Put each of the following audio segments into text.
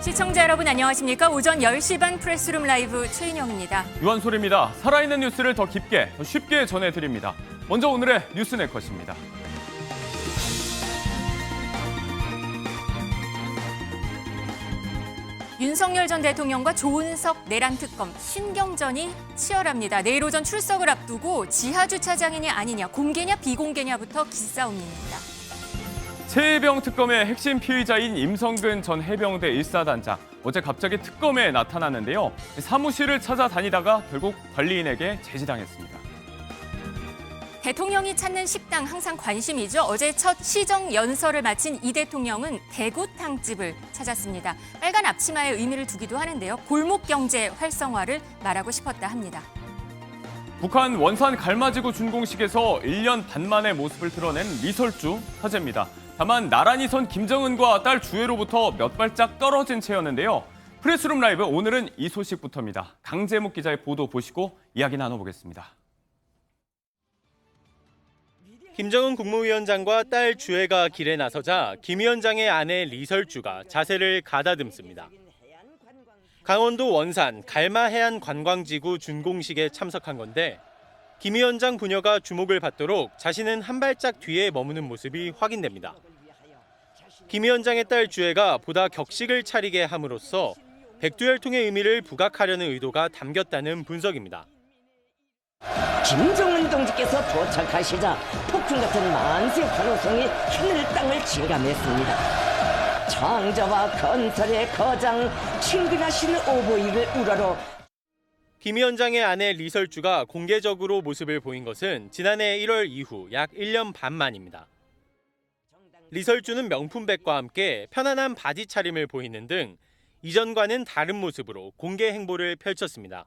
시청자 여러분 안녕하십니까? 오전 10시 반 프레스룸 라이브 최인영입니다. 유한솔입니다. 살아있는 뉴스를 더 깊게, 더 쉽게 전해드립니다. 먼저 오늘의 뉴스네컷입니다. 윤석열 전 대통령과 조은석 내란 특검 신경전이 치열합니다. 내일 오전 출석을 앞두고 지하주차장이냐 아니냐, 공개냐 비공개냐부터 기싸움입니다. 최혜병 특검의 핵심 피의자인 임성근 전 해병대 1사단장. 어제 갑자기 특검에 나타났는데요. 사무실을 찾아다니다가 결국 관리인에게 제지당했습니다. 대통령이 찾는 식당 항상 관심이죠. 어제 첫 시정 연설을 마친 이 대통령은 대구탕집을 찾았습니다. 빨간 앞치마에 의미를 두기도 하는데요. 골목 경제 활성화를 말하고 싶었다 합니다. 북한 원산 갈마지구 준공식에서 1년 반 만의 모습을 드러낸 리설주 화제입니다. 다만 나란히 선 김정은과 딸 주혜로부터 몇 발짝 떨어진 채였는데요. 프레스룸 라이브 오늘은 이 소식부터입니다. 강재묵 기자의 보도 보시고 이야기 나눠보겠습니다. 김정은 국무위원장과 딸 주혜가 길에 나서자 김 위원장의 아내 리설주가 자세를 가다듬습니다. 강원도 원산 갈마해안관광지구 준공식에 참석한 건데 김 위원장 부녀가 주목을 받도록 자신은 한 발짝 뒤에 머무는 모습이 확인됩니다. 김 위원장의 딸 주혜가 보다 격식을 차리게 함으로써 백두혈통의 의미를 부각하려는 의도가 담겼다는 분석입니다. 김정은 동지께서 도착하시자 폭풍 같은 만세 환호성이 하늘 땅을 진감했습니다. 창조와 건설의 거장 친근하신 오보이를 우러러 김 위원장의 아내 리설주가 공개적으로 모습을 보인 것은 지난해 1월 이후 약 1년 반 만입니다. 리설주는 명품백과 함께 편안한 바지 차림을 보이는 등 이전과는 다른 모습으로 공개 행보를 펼쳤습니다.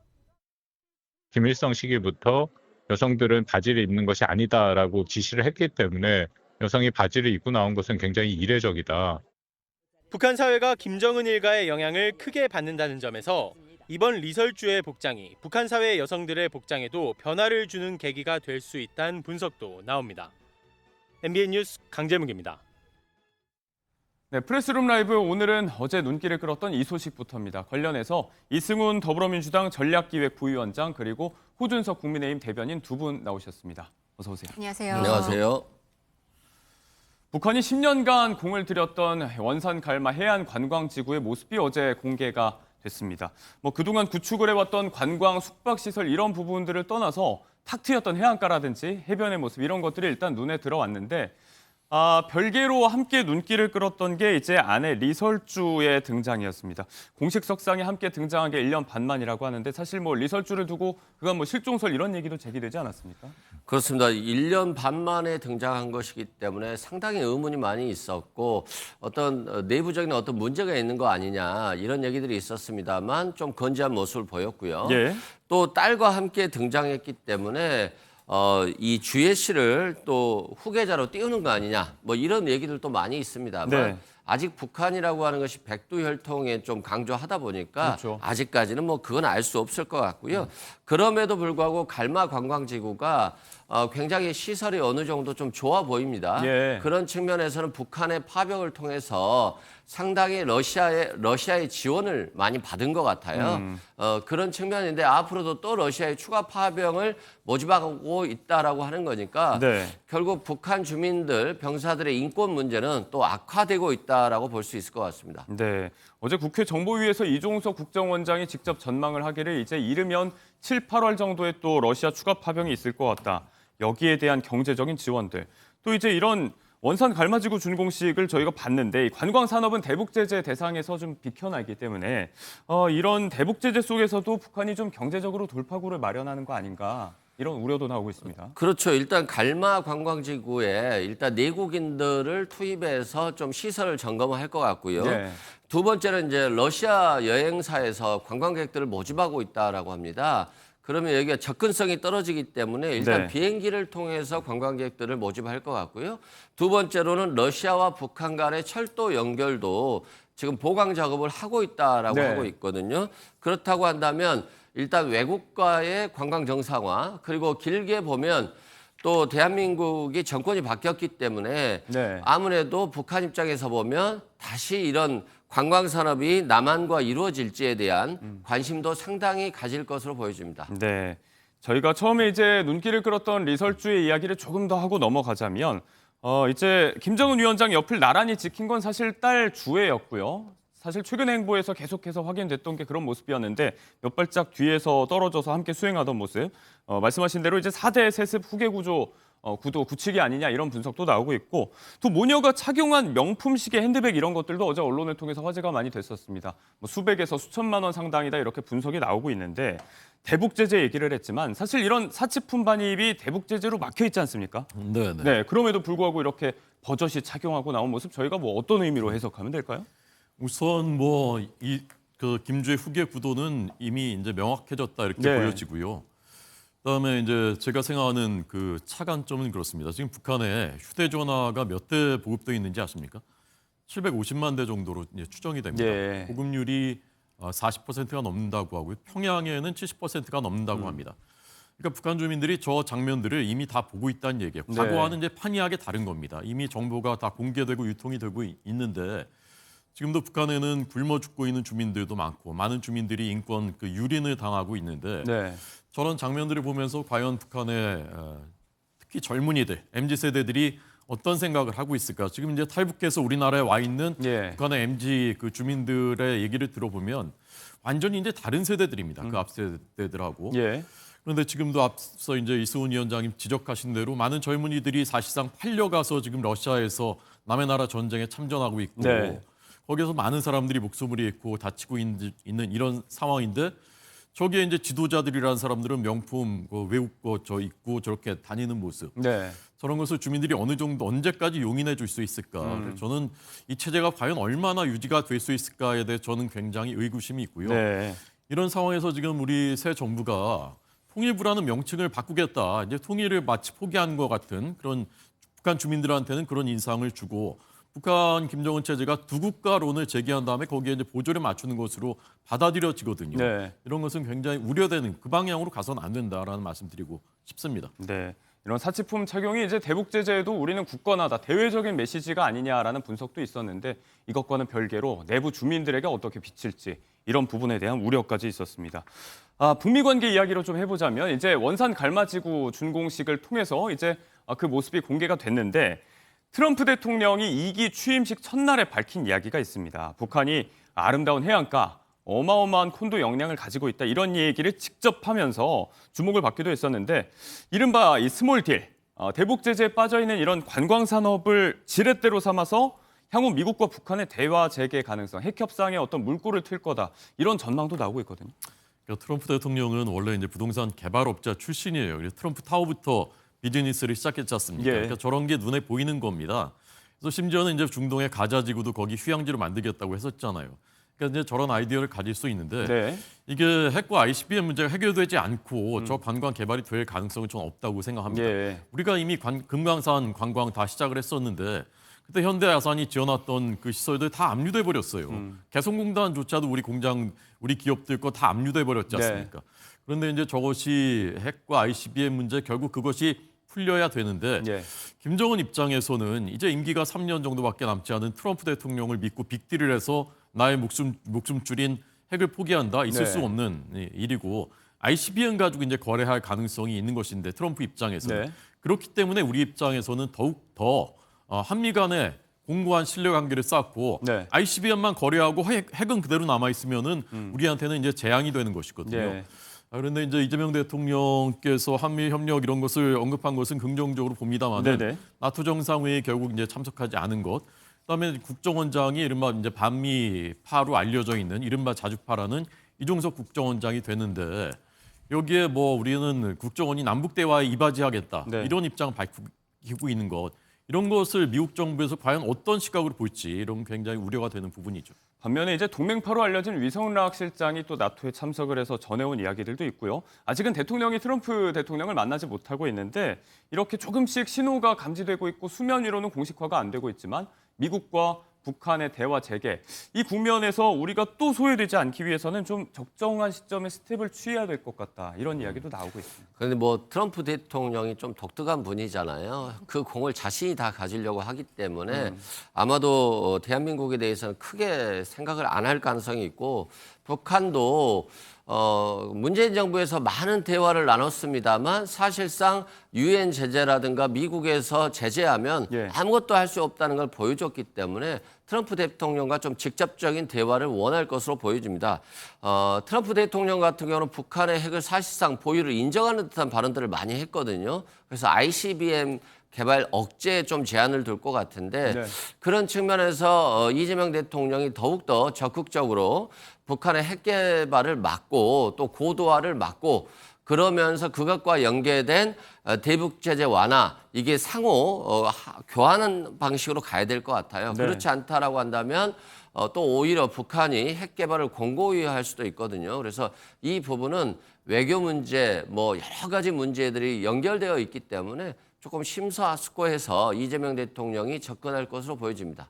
김일성 시기부터 여성들은 바지를 입는 것이 아니다라고 지시를 했기 때문에 여성이 바지를 입고 나온 것은 굉장히 이례적이다. 북한 사회가 김정은 일가의 영향을 크게 받는다는 점에서 이번 리설주의 복장이 북한 사회 여성들의 복장에도 변화를 주는 계기가 될 수 있다는 분석도 나옵니다. MBN 뉴스 강재묵입니다. 네, 프레스룸 라이브 오늘은 어제 눈길을 끌었던 이 소식부터입니다. 관련해서 이승훈 더불어민주당 전략기획 부위원장 그리고 호준석 국민의힘 대변인 두 분 나오셨습니다. 어서 오세요. 안녕하세요. 안녕하세요. 북한이 10년간 공을 들였던 원산 갈마 해안 관광지구의 모습이 어제 공개가 됐습니다. 그동안 구축을 해왔던 관광 숙박시설 이런 부분들을 떠나서 탁 트였던 해안가라든지 해변의 모습 이런 것들이 일단 눈에 들어왔는데 별개로 함께 눈길을 끌었던 게 이제 아내 리설주의 등장이었습니다. 공식 석상에 함께 등장한 게 1년 반 만이라고 하는데 사실 리설주를 두고 그간 실종설 이런 얘기도 제기되지 않았습니까? 그렇습니다. 1년 반 만에 등장한 것이기 때문에 상당히 의문이 많이 있었고 어떤 내부적인 어떤 문제가 있는 거 아니냐 이런 얘기들이 있었습니다만 좀 건재한 모습을 보였고요. 예. 또 딸과 함께 등장했기 때문에 이 주혜 씨를 또 후계자로 띄우는 거 아니냐 이런 얘기들도 많이 있습니다만 네. 아직 북한이라고 하는 것이 백두혈통에 좀 강조하다 보니까 그렇죠. 아직까지는 그건 알 수 없을 것 같고요. 그럼에도 불구하고 갈마 관광지구가 굉장히 시설이 어느 정도 좀 좋아 보입니다. 예. 그런 측면에서는 북한의 파병을 통해서 상당히 러시아의 지원을 많이 받은 것 같아요. 그런 측면인데 앞으로도 또 러시아의 추가 파병을 모집하고 있다라고 하는 거니까 네. 결국 북한 주민들, 병사들의 인권 문제는 또 악화되고 있다라고 볼 수 있을 것 같습니다. 네. 어제 국회 정보위에서 이종석 국정원장이 직접 전망을 하기를 이제 이르면 7, 8월 정도에 또 러시아 추가 파병이 있을 것 같다. 여기에 대한 경제적인 지원들. 또 이제 이런 원산 갈마지구 준공식을 저희가 봤는데 이 관광 산업은 대북 제재 대상에서 좀 비켜나 있기 때문에 이런 대북 제재 속에서도 북한이 좀 경제적으로 돌파구를 마련하는 거 아닌가 이런 우려도 나오고 있습니다. 그렇죠. 일단 갈마 관광지구에 일단 내국인들을 투입해서 좀 시설을 점검을 할 것 같고요. 네. 두 번째는 이제 러시아 여행사에서 관광객들을 모집하고 있다라고 합니다. 그러면 여기가 접근성이 떨어지기 때문에 일단 네. 비행기를 통해서 관광객들을 모집할 것 같고요. 두 번째로는 러시아와 북한 간의 철도 연결도 지금 보강 작업을 하고 있다라고 네. 하고 있거든요. 그렇다고 한다면 일단 외국과의 관광 정상화 그리고 길게 보면 또 대한민국이 정권이 바뀌었기 때문에 네. 아무래도 북한 입장에서 보면 다시 이런 관광 산업이 남한과 이루어질지에 대한 관심도 상당히 가질 것으로 보여집니다. 네. 저희가 처음에 이제 눈길을 끌었던 리설주의 이야기를 조금 더 하고 넘어가자면 이제 김정은 위원장 옆을 나란히 지킨 건 사실 딸 주애였고요. 사실 최근 행보에서 계속해서 확인됐던 게 그런 모습이었는데 몇 발짝 뒤에서 떨어져서 함께 수행하던 모습. 말씀하신 대로 이제 4대 세습 후계 구조 구도 굳히기 아니냐 이런 분석도 나오고 있고 또 모녀가 착용한 명품 시계 핸드백 이런 것들도 어제 언론을 통해서 화제가 많이 됐었습니다. 뭐 수백에서 수천만 원 상당이다 이렇게 분석이 나오고 있는데 대북 제재 얘기를 했지만 사실 이런 사치품 반입이 대북 제재로 막혀 있지 않습니까? 네. 네, 그럼에도 불구하고 이렇게 버젓이 착용하고 나온 모습 저희가 뭐 어떤 의미로 해석하면 될까요? 우선 뭐 그 김주의 후계 구도는 이미 이제 명확해졌다 이렇게 네. 보여지고요. 그다음에 이제 제가 생각하는 그 차관점은 그렇습니다. 지금 북한에 휴대전화가 몇 대 보급되어 있는지 아십니까? 750만 대 정도로 이제 추정이 됩니다. 예. 보급률이 40%가 넘는다고 하고요. 평양에는 70%가 넘는다고 합니다. 그러니까 북한 주민들이 저 장면들을 이미 다 보고 있다는 얘기예요. 네. 과거와는 이제 판이하게 다른 겁니다. 이미 정보가 다 공개되고 유통이 되고 있는데 지금도 북한에는 굶어 죽고 있는 주민들도 많고 많은 주민들이 인권 그 유린을 당하고 있는데 네. 저런 장면들을 보면서 과연 북한의 특히 젊은이들, MZ세대들이 어떤 생각을 하고 있을까? 지금 이제 탈북해서 우리나라에 와 있는 예. 북한의 MZ 그 주민들의 얘기를 들어보면 완전히 이제 다른 세대들입니다. 그 앞 세대들하고. 예. 그런데 지금도 앞서 이제 이승훈 위원장님 지적하신 대로 많은 젊은이들이 사실상 팔려가서 지금 러시아에서 남의 나라 전쟁에 참전하고 있고 네. 거기서 많은 사람들이 목숨을 잃고 다치고 있는 이런 상황인데 저기에 이제 지도자들이라는 사람들은 명품 외국 거 저 입고 저렇게 다니는 모습 네. 저런 것을 주민들이 어느 정도 언제까지 용인해 줄 수 있을까? 그래서 저는 이 체제가 과연 얼마나 유지가 될 수 있을까에 대해 저는 굉장히 의구심이 있고요. 네. 이런 상황에서 지금 우리 새 정부가 통일부라는 명칭을 바꾸겠다. 이제 통일을 마치 포기한 것 같은 그런 북한 주민들한테는 그런 인상을 주고 북한 김정은 체제가 두 국가론을 제기한 다음에 거기에 이제 보조를 맞추는 것으로 받아들여지거든요. 네. 이런 것은 굉장히 우려되는 그 방향으로 가서는 안 된다라는 말씀드리고 싶습니다. 네. 이런 사치품 착용이 이제 대북 제재에도 우리는 굳건하다, 대외적인 메시지가 아니냐라는 분석도 있었는데 이것과는 별개로 내부 주민들에게 어떻게 비칠지 이런 부분에 대한 우려까지 있었습니다. 북미 관계 이야기로 좀 해보자면 이제 원산 갈마지구 준공식을 통해서 이제 그 모습이 공개가 됐는데 트럼프 대통령이 2기 취임식 첫날에 밝힌 이야기가 있습니다. 북한이 아름다운 해안가, 어마어마한 콘도 역량을 가지고 있다 이런 얘기를 직접 하면서 주목을 받기도 했었는데 이른바 이 스몰 딜, 대북 제재에 빠져있는 이런 관광 산업을 지렛대로 삼아서 향후 미국과 북한의 대화 재개 가능성, 핵 협상에 어떤 물꼬를 틀 거다 이런 전망도 나오고 있거든요. 그러니까 트럼프 대통령은 원래 이제 부동산 개발업자 출신이에요. 그래서 트럼프 타워부터 비즈니스를 시작했지 않습니까? 예. 그러니까 저런 게 눈에 보이는 겁니다. 그래서 심지어는 이제 중동의 가자 지구도 거기 휴양지로 만들겠다고 했었잖아요. 그러니까 이제 저런 아이디어를 가질 수 있는데 네. 이게 핵과 ICBM 문제가 해결되지 않고 저 관광 개발이 될 가능성은 좀 없다고 생각합니다. 예. 우리가 이미 금강산 관광 다 시작을 했었는데 그때 현대아산이 지어놨던 그 시설들 다 압류돼 버렸어요. 개성공단조차도 우리 공장, 우리 기업들 거 다 압류돼 버렸지 않습니까? 그런데 이제 저것이 핵과 ICBM 문제 결국 그것이 풀려야 되는데 예. 김정은 입장에서는 이제 임기가 3년 정도밖에 남지 않은 트럼프 대통령을 믿고 빅딜을 해서 나의 목숨줄인 핵을 포기한다 있을 네. 수 없는 일이고 ICBM 가지고 이제 거래할 가능성이 있는 것인데 트럼프 입장에서는 네. 그렇기 때문에 우리 입장에서는 더욱 더 한미 간의 공고한 신뢰 관계를 쌓고 네. ICBM만 거래하고 핵은 그대로 남아 있으면은 우리한테는 이제 재앙이 되는 것이거든요. 예. 그런데 이제 이재명 대통령께서 한미 협력 이런 것을 언급한 것은 긍정적으로 봅니다만 네네. 나토 정상회의 결국 이제 참석하지 않은 것. 그다음에 국정원장이 이른바 이제 반미파로 알려져 있는 이른바 자주파라는 이종석 국정원장이 되는데 여기에 뭐 우리는 국정원이 남북 대화에 이바지하겠다 네. 이런 입장을 밝히고 있는 것. 이런 것을 미국 정부에서 과연 어떤 시각으로 볼지 이런 굉장히 우려가 되는 부분이죠. 반면에 이제 동맹파로 알려진 위성락 실장이 또 나토에 참석을 해서 전해온 이야기들도 있고요. 아직은 대통령이 트럼프 대통령을 만나지 못하고 있는데 이렇게 조금씩 신호가 감지되고 있고 수면 위로는 공식화가 안 되고 있지만 미국과 북한의 대화 재개, 이 국면에서 우리가 또 소외되지 않기 위해서는 좀 적정한 시점에 스텝을 취해야 될 것 같다. 이런 이야기도 나오고 있습니다. 그런데 뭐 트럼프 대통령이 좀 독특한 분이잖아요. 그 공을 자신이 다 가지려고 하기 때문에 아마도 대한민국에 대해서는 크게 생각을 안 할 가능성이 있고, 북한도 문재인 정부에서 많은 대화를 나눴습니다만 사실상 유엔 제재라든가 미국에서 제재하면 예. 아무것도 할 수 없다는 걸 보여줬기 때문에 트럼프 대통령과 좀 직접적인 대화를 원할 것으로 보여집니다. 트럼프 대통령 같은 경우는 북한의 핵을 사실상 보유를 인정하는 듯한 발언들을 많이 했거든요. 그래서 ICBM 개발 억제에 좀 제한을 둘 것 같은데 네. 그런 측면에서 이재명 대통령이 더욱더 적극적으로 북한의 핵 개발을 막고 또 고도화를 막고 그러면서 그것과 연계된 대북 제재 완화 이게 상호 교환하는 방식으로 가야 될 것 같아요. 네. 그렇지 않다라고 한다면 또 오히려 북한이 핵 개발을 공고유할 수도 있거든요. 그래서 이 부분은 외교 문제 뭐 여러 가지 문제들이 연결되어 있기 때문에 조금 심사숙고해서 이재명 대통령이 접근할 것으로 보여집니다.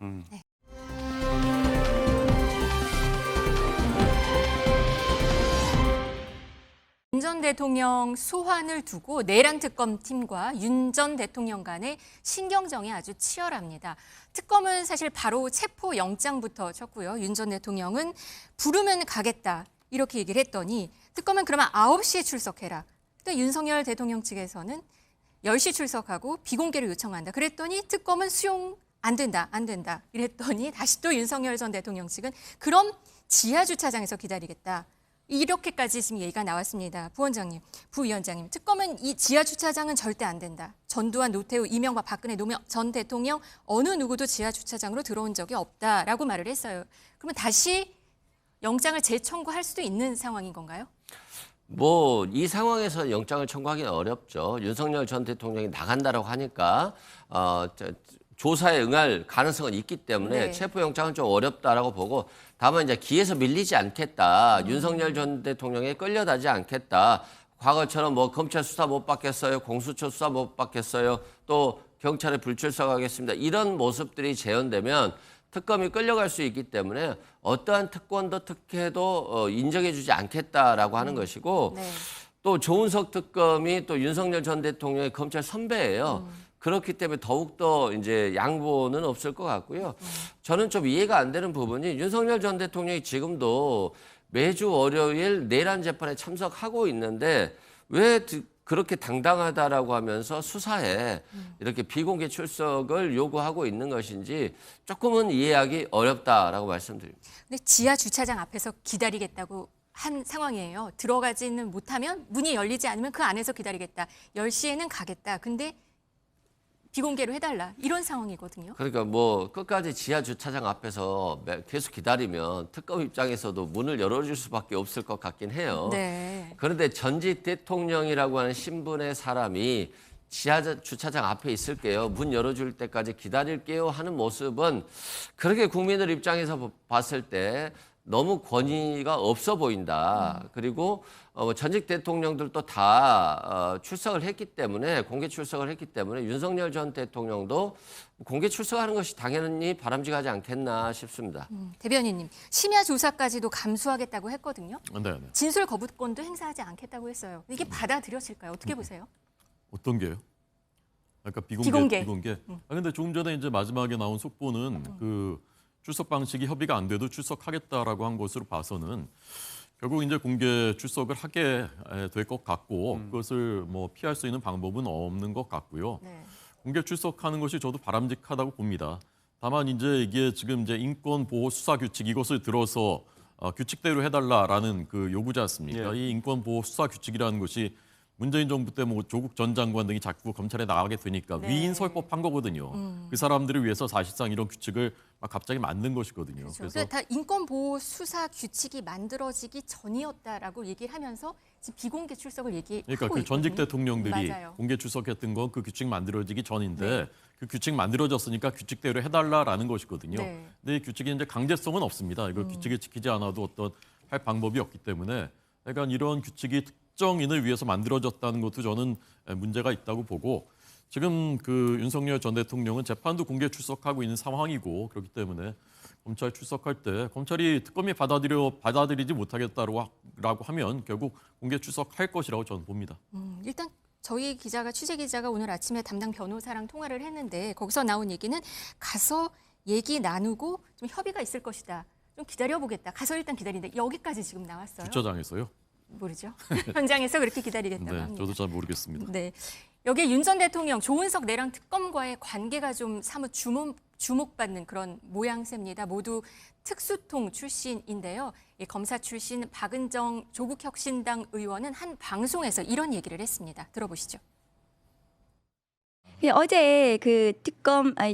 윤 전 대통령 소환을 두고 내란 특검팀과 윤 전 대통령 간의 신경전이 아주 치열합니다. 특검은 사실 바로 체포 영장부터 쳤고요. 윤 전 대통령은 부르면 가겠다 이렇게 얘기를 했더니 특검은 그러면 9시에 출석해라. 또 윤석열 대통령 측에서는 10시 출석하고 비공개를 요청한다. 그랬더니 특검은 수용 안 된다. 이랬더니 다시 또 윤석열 전 대통령 측은 그럼 지하 주차장에서 기다리겠다. 이렇게까지 지금 얘기가 나왔습니다. 부원장님, 부위원장님, 특검은 이 지하 주차장은 절대 안 된다. 전두환, 노태우, 이명박, 박근혜, 노무현 전 대통령 어느 누구도 지하 주차장으로 들어온 적이 없다라고 말을 했어요. 그러면 다시 영장을 재청구할 수도 있는 상황인 건가요? 뭐 이 상황에서 영장을 청구하기는 어렵죠. 윤석열 전 대통령이 나간다라고 하니까 조사에 응할 가능성은 있기 때문에 네. 체포영장은 좀 어렵다라고 보고 다만 이제 기에서 밀리지 않겠다. 윤석열 전 대통령에 끌려다지 않겠다. 과거처럼 뭐 검찰 수사 못 받겠어요. 공수처 수사 못 받겠어요. 또 경찰에 불출석하겠습니다. 이런 모습들이 재현되면 특검이 끌려갈 수 있기 때문에 어떠한 특권도 특혜도 인정해주지 않겠다라고 하는 것이고 네. 또 조은석 특검이 또 윤석열 전 대통령의 검찰 선배예요. 그렇기 때문에 더욱더 이제 양보는 없을 것 같고요. 저는 좀 이해가 안 되는 부분이 윤석열 전 대통령이 지금도 매주 월요일 내란 재판에 참석하고 있는데 왜 그렇게 당당하다라고 하면서 수사에 이렇게 비공개 출석을 요구하고 있는 것인지 조금은 이해하기 어렵다라고 말씀드립니다. 근데 지하 주차장 앞에서 기다리겠다고 한 상황이에요. 들어가지는 못하면 문이 열리지 않으면 그 안에서 기다리겠다. 10시에는 가겠다. 근데 비공개로 해달라. 이런 상황이거든요. 그러니까 뭐 끝까지 지하 주차장 앞에서 계속 기다리면 특검 입장에서도 문을 열어줄 수밖에 없을 것 같긴 해요. 네. 그런데 전직 대통령이라고 하는 신분의 사람이 지하 주차장 앞에 있을게요. 문 열어줄 때까지 기다릴게요 하는 모습은 그렇게 국민들 입장에서 봤을 때 너무 권위가 없어 보인다. 그리고 전직 대통령들도 다 출석을 했기 때문에 공개 출석을 했기 때문에 윤석열 전 대통령도 공개 출석하는 것이 당연히 바람직하지 않겠나 싶습니다. 대변인님, 심야 조사까지도 감수하겠다고 했거든요. 네. 진술 거부권도 행사하지 않겠다고 했어요. 이게 받아들여질까요? 어떻게 보세요? 어떤 게요? 그러니까 비공개. 비공개. 근데 조금 전에 이제 마지막에 나온 속보는 그 출석 방식이 협의가 안 돼도 출석하겠다라고 한 것으로 봐서는 결국 이제 공개 출석을 하게 될 것 같고 그것을 뭐 피할 수 있는 방법은 없는 것 같고요. 네. 공개 출석하는 것이 저도 바람직하다고 봅니다. 다만 이제 이게 지금 이제 인권 보호 수사 규칙 이것을 들어서 규칙대로 해달라라는 그 요구지 않습니까? 예. 이 인권 보호 수사 규칙이라는 것이 문재인 정부 때 뭐 조국 전 장관 등이 자꾸 검찰에 나가게 되니까 네. 위인 설법한 거거든요. 그 사람들을 위해서 사실상 이런 규칙을 막 갑자기 만든 것이거든요. 그렇죠. 그래서 그러니까 다 인권보호 수사 규칙이 만들어지기 전이었다라고 얘기를 하면서 지금 비공개 출석을 얘기하고 그러니까 그 전직 있거든요. 대통령들이 맞아요. 공개 출석했던 건 그 규칙 만들어지기 전인데 네. 그 규칙 만들어졌으니까 규칙대로 해달라라는 것이거든요. 네. 근데 이 규칙이 이제 강제성은 없습니다. 이거 규칙을 지키지 않아도 어떤 할 방법이 없기 때문에 그러니까 이런 규칙이 특정인을 위해서 만들어졌다는 것도 저는 문제가 있다고 보고 지금 그 윤석열 전 대통령은 재판도 공개 출석하고 있는 상황이고 그렇기 때문에 검찰 출석할 때 검찰이 특검이 받아들이지 못하겠다라고 하면 결국 공개 출석할 것이라고 저는 봅니다. 일단 저희 취재 기자가 오늘 아침에 담당 변호사랑 통화를 했는데 거기서 나온 얘기는 가서 얘기 나누고 좀 협의가 있을 것이다. 좀 기다려보겠다. 가서 일단 기다린다. 여기까지 지금 나왔어요. 주차장에서요? 모르죠. 현장에서 그렇게 기다리겠다고 네, 합니다. 저도 잘 모르겠습니다. 네. 여기에 윤 전 대통령, 조은석 내랑 특검과의 관계가 좀 사뭇 주목받는 그런 모양새입니다. 모두 특수통 출신인데요. 이 검사 출신 박은정 조국혁신당 의원은 한 방송에서 이런 얘기를 했습니다. 들어보시죠. 어제 그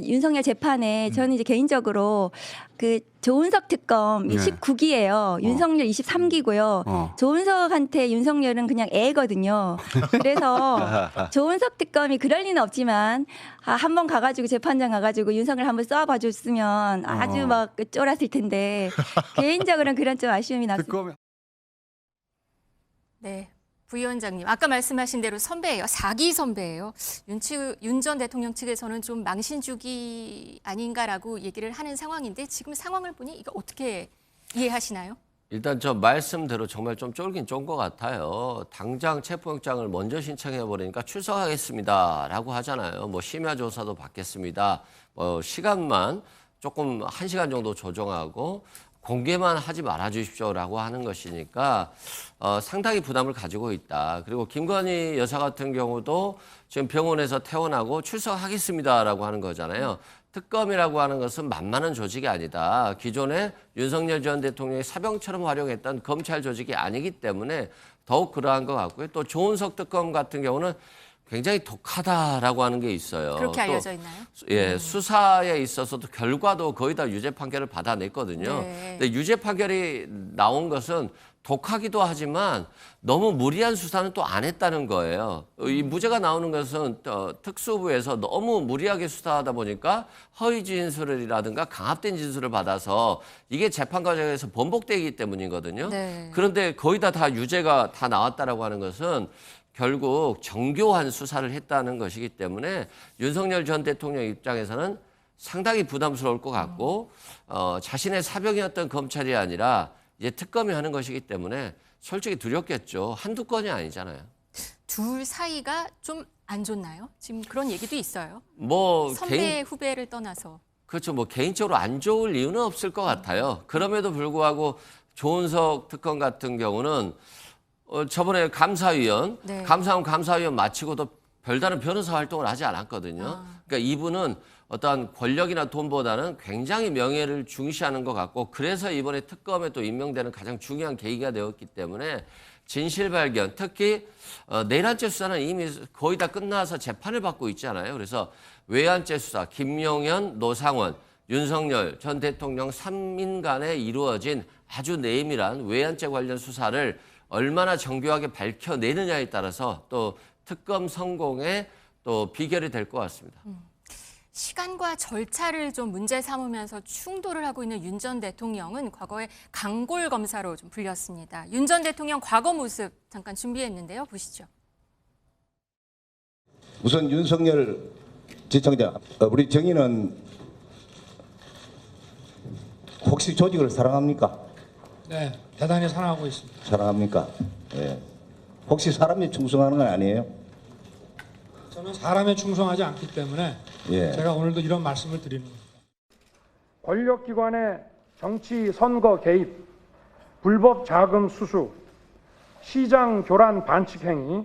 윤석열 재판에 저는 이제 개인적으로 그 조은석 특검 네. 19기예요. 윤석열 23기고요. 조은석한테 윤석열은 그냥 애거든요. 그래서 조은석 특검이 그럴 리는 없지만 한번 가가지고 재판장 가가지고 윤석열 한번 쏴봐줬으면 아주 막 쫄았을 텐데 개인적으로는 그런 좀 아쉬움이 났습니다. 네. 부위원장님, 아까 말씀하신 대로 선배예요. 4기 선배예요. 윤 전 대통령 측에서는 좀 망신주기 아닌가라고 얘기를 하는 상황인데 지금 상황을 보니 이거 어떻게 이해하시나요? 일단 저 말씀대로 정말 좀 쫄긴 쫀 것 같아요. 당장 체포영장을 먼저 신청해버리니까 출석하겠습니다라고 하잖아요. 뭐 심야 조사도 받겠습니다. 시간만 조금 1시간 정도 조정하고 공개만 하지 말아 주십시오라고 하는 것이니까 상당히 부담을 가지고 있다. 그리고 김건희 여사 같은 경우도 지금 병원에서 퇴원하고 출석하겠습니다라고 하는 거잖아요. 특검이라고 하는 것은 만만한 조직이 아니다. 기존에 윤석열 전 대통령이 사병처럼 활용했던 검찰 조직이 아니기 때문에 더욱 그러한 것 같고요. 또 조은석 특검 같은 경우는 굉장히 독하다라고 하는 게 있어요. 그렇게 알려져 있나요? 예, 수사에 있어서도 결과도 거의 다 유죄 판결을 받아냈거든요. 네. 근데 유죄 판결이 나온 것은 독하기도 하지만 너무 무리한 수사는 또 안 했다는 거예요. 이 무죄가 나오는 것은 특수부에서 너무 무리하게 수사하다 보니까 허위 진술이라든가 강압된 진술을 받아서 이게 재판 과정에서 번복되기 때문이거든요. 네. 그런데 거의 다 유죄가 다 나왔다라고 하는 것은 결국 정교한 수사를 했다는 것이기 때문에 윤석열 전 대통령 입장에서는 상당히 부담스러울 것 같고 자신의 사병이었던 검찰이 아니라 이제 특검이 하는 것이기 때문에 솔직히 두렵겠죠. 한두 건이 아니잖아요. 둘 사이가 좀 안 좋나요? 지금 그런 얘기도 있어요. 뭐 선배 후배를 떠나서. 그렇죠. 뭐 개인적으로 안 좋을 이유는 없을 것 같아요. 그럼에도 불구하고 조은석 특검 같은 경우는 저번에 감사위원, 네. 감사위원 마치고도 별다른 변호사 활동을 하지 않았거든요. 그러니까 이분은 어떠한 권력이나 돈보다는 굉장히 명예를 중시하는 것 같고 그래서 이번에 특검에 또 임명되는 가장 중요한 계기가 되었기 때문에 진실 발견, 특히 내란죄 수사는 이미 거의 다 끝나서 재판을 받고 있잖아요. 그래서 외환죄 수사, 김용현, 노상원, 윤석열 전 대통령 3인 간에 이루어진 아주 내밀한 외환죄 관련 수사를 얼마나 정교하게 밝혀내느냐에 따라서 또 특검 성공의 또 비결이 될 것 같습니다. 시간과 절차를 좀 문제 삼으면서 충돌을 하고 있는 윤 전 대통령은 과거에 강골 검사로 좀 불렸습니다. 윤 전 대통령 과거 모습 잠깐 준비했는데요. 보시죠. 우선 윤석열 지청장, 우리 정의는 혹시 조직을 사랑합니까? 네, 대단히 사랑하고 있습니다. 사랑합니까? 예. 혹시 사람이 충성하는 건 아니에요? 저는 사람에 충성하지 않기 때문에 예. 제가 오늘도 이런 말씀을 드리는 겁니다. 권력기관의 정치 선거 개입, 불법 자금 수수, 시장 교란 반칙 행위,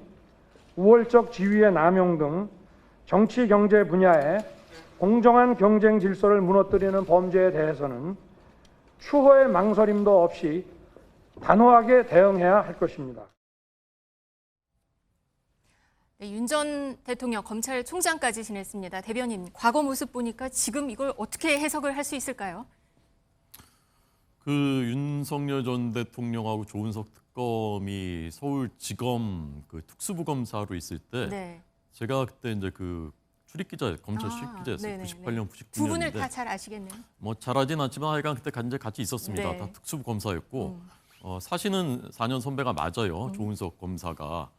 우월적 지위의 남용 등 정치 경제 분야에 공정한 경쟁 질서를 무너뜨리는 범죄에 대해서는 추호의 망설임도 없이 단호하게 대응해야 할 것입니다. 네, 윤 전 대통령 검찰총장까지 지냈습니다. 대변인, 과거 모습 보니까 지금 이걸 어떻게 해석을 할 수 있을까요? 그 윤석열 전 대통령하고 조은석 특검이 서울지검 그 특수부 검사로 있을 때 네. 제가 그때 이제 그 검찰 출입기자였어요. 네네네. 98년, 99년인데 두 분을 다 잘 아시겠네요. 뭐 잘하진 않지만 하여간 그때 같이 있었습니다. 네. 다 특수부 검사였고 사실은 4년 선배가 맞아요. 조은석 검사가.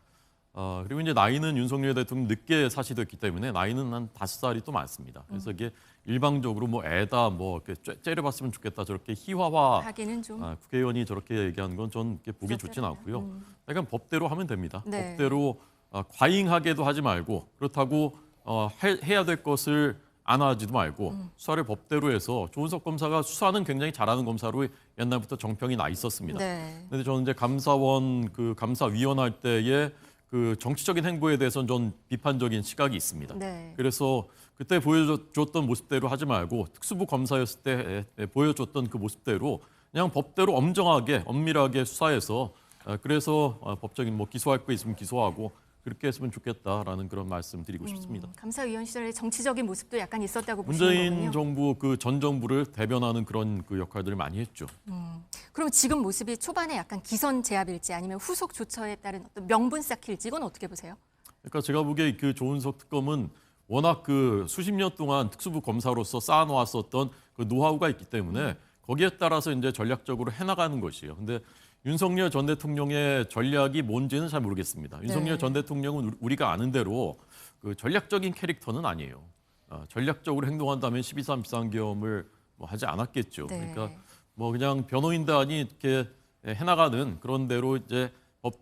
그리고 이제 나이는 윤석열 대통령 늦게 사시됐기 때문에 나이는 한 5살이 또 많습니다. 그래서 이게 일방적으로 뭐 애다 뭐 이렇게 째려봤으면 좋겠다 저렇게 희화화 하기는 좀 국회의원이 저렇게 얘기하는 건 전 보기 좋지는 않고요. 약간 법대로 하면 됩니다. 네. 법대로 과잉하게도 하지 말고 그렇다고 해야 될 것을 안 하지도 말고 수사를 법대로 해서 조은석 검사가 수사는 굉장히 잘하는 검사로 옛날부터 정평이 나 있었습니다. 네. 근데 저는 이제 감사원 그 감사위원 할 때의 그 정치적인 행보에 대해서는 전 비판적인 시각이 있습니다. 네. 그래서 그때 보여줬던 모습대로 하지 말고 특수부 검사였을 때 보여줬던 그 모습대로 그냥 법대로 엄정하게 엄밀하게 수사해서 그래서 법적인 뭐 기소할 거 있으면 기소하고 그렇게 했으면 좋겠다라는 그런 말씀 드리고 싶습니다. 감사위원 시절에 정치적인 모습도 약간 있었다고 보시는 문재인 거군요. 정부 그 전 정부를 대변하는 그런 그 역할들을 많이 했죠. 그럼 지금 모습이 초반에 약간 기선 제압일지 아니면 후속 조처에 따른 어떤 명분 쌓기일지 이건 어떻게 보세요? 그러니까 제가 보기에 그 조은석 특검은 워낙 그 수십 년 동안 특수부 검사로서 쌓아놓았었던 그 노하우가 있기 때문에 거기에 따라서 이제 전략적으로 해나가는 것이에요. 근데 윤석열 전 대통령의 전략이 뭔지는 잘 모르겠습니다. 윤석열 전 대통령은 우리가 아는 대로 그 전략적인 캐릭터는 아니에요. 전략적으로 행동한다면 12.3 비상계엄을 뭐 하지 않았겠죠. 네. 그러니까 뭐 그냥 변호인단이 이렇게 해나가는 그런 대로 이제 법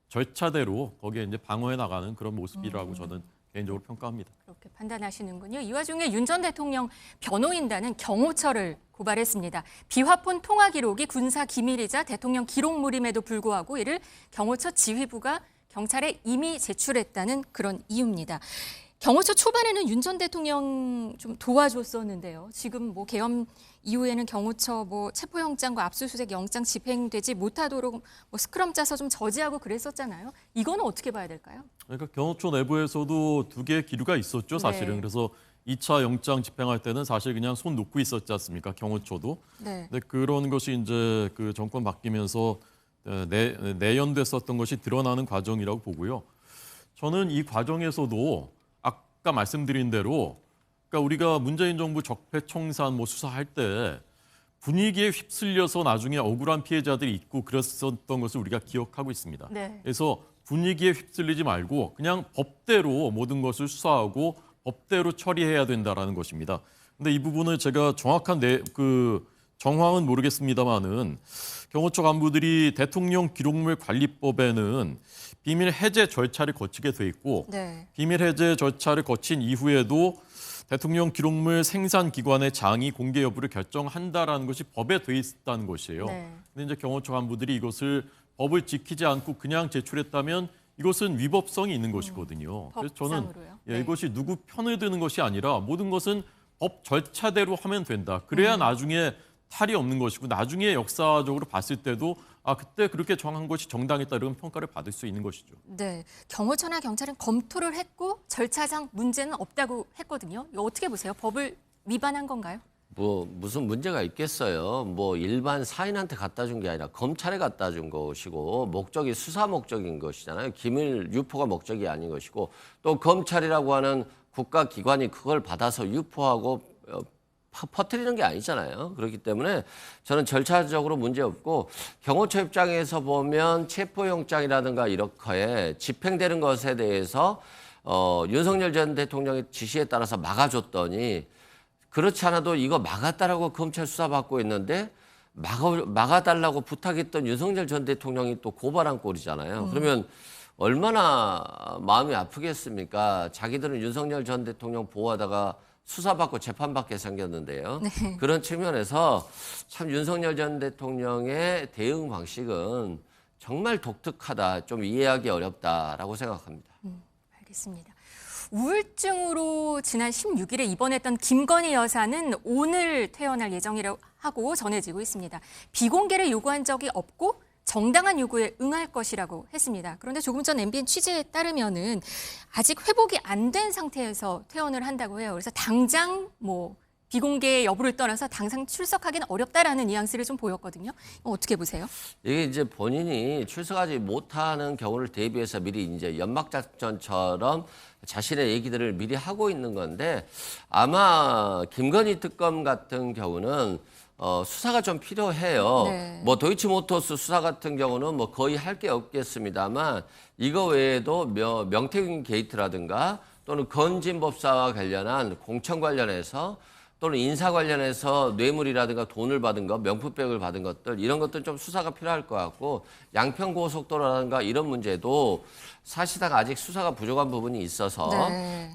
절차대로 거기에 이제 방어해 나가는 그런 모습이라고 저는 개인적으로 평가합니다. 그렇게 판단하시는군요. 이 와중에 윤 전 대통령 변호인단은 경호처를 고발했습니다. 비화폰 통화 기록이 군사 기밀이자 대통령 기록물임에도 불구하고 이를 경호처 지휘부가 경찰에 이미 제출했다는 그런 이유입니다. 경호처 초반에는 윤 전 대통령 좀 도와줬었는데요. 지금 뭐 계엄 이후에는 경호처 뭐 체포영장과 압수수색 영장 집행되지 못하도록 뭐 스크럼 짜서 좀 저지하고 그랬었잖아요. 이거는 어떻게 봐야 될까요? 그러니까 경호처 내부에서도 두 개의 기류가 있었죠, 사실은. 네. 그래서 2차 영장 집행할 때는 사실 그냥 손 놓고 있었지 않습니까, 경호처도. 네. 근데 그런 것이 이제 그 정권 바뀌면서 내연됐었던 것이 드러나는 과정이라고 보고요. 저는 이 과정에서도 아까 말씀드린 대로 그러니까 우리가 문재인 정부 적폐청산 뭐 수사할 때 분위기에 휩쓸려서 나중에 억울한 피해자들이 있고 그랬었던 것을 우리가 기억하고 있습니다. 네. 그래서 분위기에 휩쓸리지 말고 그냥 법대로 모든 것을 수사하고 법대로 처리해야 된다라는 것입니다. 근데 이 부분을 제가 정확한 그 정황은 모르겠습니다만은 경호처 간부들이 대통령 기록물 관리법에는 비밀 해제 절차를 거치게 돼 있고 네. 비밀 해제 절차를 거친 이후에도 대통령 기록물 생산 기관의 장이 공개 여부를 결정한다라는 것이 법에 돼 있다는 것이에요. 네. 근데 이제 경호처 간부들이 이것을 법을 지키지 않고 그냥 제출했다면 이것은 위법성이 있는 것이거든요. 그래서 저는 법상으로요? 네. 이것이 누구 편을 드는 것이 아니라 모든 것은 법 절차대로 하면 된다. 그래야 나중에 탈이 없는 것이고 나중에 역사적으로 봤을 때도 그때 그렇게 정한 것이 정당했다 이런 평가를 받을 수 있는 것이죠. 네, 경호처나 경찰은 검토를 했고 절차상 문제는 없다고 했거든요. 이거 어떻게 보세요? 법을 위반한 건가요? 뭐 무슨 문제가 있겠어요. 뭐 일반 사인한테 갖다 준 게 아니라 검찰에 갖다 준 것이고 목적이 수사 목적인 것이잖아요. 기밀 유포가 목적이 아닌 것이고 또 검찰이라고 하는 국가기관이 그걸 받아서 유포하고 퍼뜨리는 게 아니잖아요. 그렇기 때문에 저는 절차적으로 문제없고 경호처 입장에서 보면 체포영장이라든가 이렇게 집행되는 것에 대해서 윤석열 전 대통령의 지시에 따라서 막아줬더니 그렇지 않아도 이거 막았다라고 검찰 수사받고 있는데 막아달라고 부탁했던 윤석열 전 대통령이 또 고발한 꼴이잖아요. 그러면 얼마나 마음이 아프겠습니까? 자기들은 윤석열 전 대통령 보호하다가 수사받고 재판받게 생겼는데요. 네. 그런 측면에서 참 윤석열 전 대통령의 대응 방식은 정말 독특하다, 좀 이해하기 어렵다라고 생각합니다. 알겠습니다. 우울증으로 지난 16일에 입원했던 김건희 여사는 오늘 퇴원할 예정이라고 하고 전해지고 있습니다. 비공개를 요구한 적이 없고 정당한 요구에 응할 것이라고 했습니다. 그런데 조금 전 MBN 취재에 따르면은 아직 회복이 안 된 상태에서 퇴원을 한다고 해요. 그래서 당장 뭐 비공개 여부를 떠나서 당장 출석하기는 어렵다라는 뉘앙스를 좀 보였거든요. 어떻게 보세요? 이게 이제 본인이 출석하지 못하는 경우를 대비해서 미리 이제 연막작전처럼 자신의 얘기들을 미리 하고 있는 건데 아마 김건희 특검 같은 경우는 수사가 좀 필요해요. 네. 뭐 도이치모터스 수사 같은 경우는 뭐 거의 할 게 없겠습니다만 이거 외에도 명태균 게이트라든가 또는 건진법사와 관련한 공천 관련해서 또는 인사 관련해서 뇌물이라든가 돈을 받은 것, 명품백을 받은 것들 이런 것들 좀 수사가 필요할 것 같고 양평고속도로라든가 이런 문제도 사실상 아직 수사가 부족한 부분이 있어서 네.